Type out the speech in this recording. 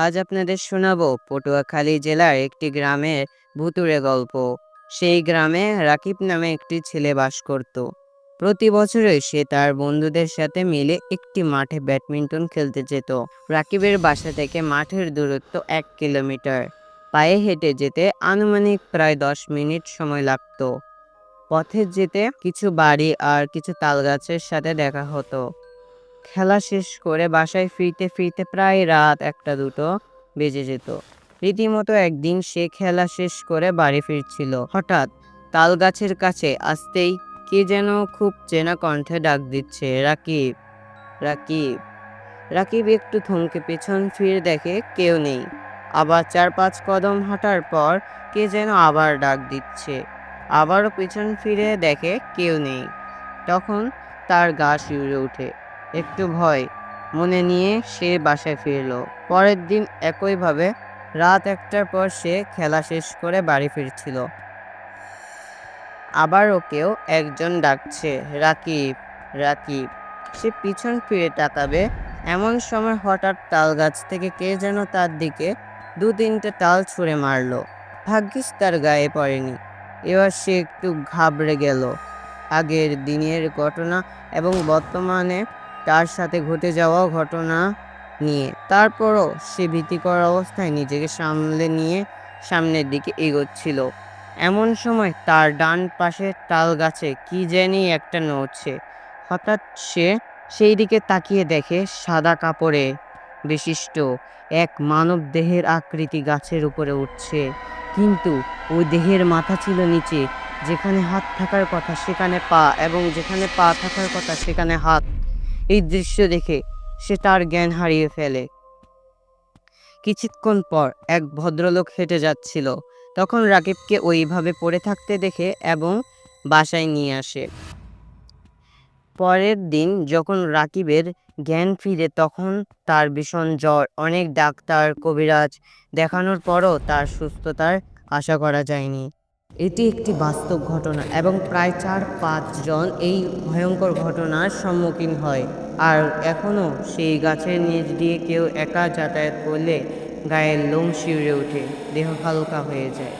আজ আপনাদের শোনাবো পটুয়াখালী জেলার একটি গ্রামের ভুতুড়ে গল্প। সেই গ্রামে রাকিব নামে একটি ছেলে বাস করত। প্রতি বছরে সে তার বন্ধুদের সাথে মিলে একটি মাঠে ব্যাডমিন্টন খেলতে যেত। রাকিবের বাসা থেকে মাঠের দূরত্ব 1 কিলোমিটার। পায়ে হেঁটে যেতে আনুমানিক প্রায় 10 মিনিট সময় লাগতো। পথে যেতে কিছু বাড়ি আর কিছু তালগাছের সাথে দেখা হতো। খেলা শেষ করে বাসায় ফিরতে ফিরতে প্রায় রাত 1টা-2টো বেজে যেত। রীতিমতো একদিন সে খেলা শেষ করে বাড়ি ফিরছিল। হঠাৎ তাল গাছের কাছে আসতেই কে যেন খুব চেনা কণ্ঠে ডাক দিচ্ছে, রাকিব, রাকিব। রাকিব একটু থমকে পেছন ফিরে দেখে কেউ নেই। আবার 4-5 কদম হাঁটার পর কে যেন আবার ডাক দিচ্ছে। আবারও পেছন ফিরে দেখে কেউ নেই। তখন তার গা শিউরে ওঠে। একটু ভয় মনে নিয়ে সে বাসায় ফিরল। পরের দিন একইভাবে রাত 1টার পর সে খেলা শেষ করে বাড়ি ফিরছিল। আবারও কেউ একজন ডাকছে, রাকিব, রাকিব। সে পিছন ফিরে তাকাবে, এমন সময় হঠাৎ তাল গাছ থেকে কে যেন তার দিকে 2-3টে তাল ছুঁড়ে মারল। ভাগ্যিস তার গায়ে পড়েনি। এবার সে একটু ঘাবড়ে গেল আগের দিনের ঘটনা এবং বর্তমানে তার সাথে ঘটে যাওয়া ঘটনা নিয়ে। তারপরও সে ভীতিকর অবস্থায় নিজেকে সামলে নিয়ে সামনের দিকে এগোচ্ছিল। এমন সময় তার ডান পাশের তাল গাছে কি জানি একটা নড়ছে। হঠাৎ সে সেই দিকে তাকিয়ে দেখে সাদা কাপড়ে বিশিষ্ট এক মানব দেহের আকৃতি গাছের উপরে উঠছে। কিন্তু ওই দেহের মাথা ছিল নিচে। যেখানে হাত থাকার কথা সেখানে পা, এবং যেখানে পা থাকার কথা সেখানে হাত। এই দৃশ্য দেখে সে তার জ্ঞান হারিয়ে ফেলে। কিছুক্ষণ পর এক ভদ্রলোক হেঁটে যাচ্ছিল। তখন রাকিবকে ওইভাবে পড়ে থাকতে দেখে এবং বাসায় নিয়ে আসে। পরের দিন যখন রাকিবের জ্ঞান ফিরে তখন তার ভীষণ জ্বর। অনেক ডাক্তার, কবিরাজ দেখানোর পরও তার সুস্থতার আশা করা যায়নি। এটি একটি বাস্তব ঘটনা এবং প্রায় 4-5 জন এই ভয়ঙ্কর ঘটনার সম্মুখীন হয়। আর এখনও সেই গাছের নিচ দিয়ে কেউ একা যাতায়াত করলে গায়ের লোম শিউরে ওঠে, দেহ হালকা হয়ে যায়।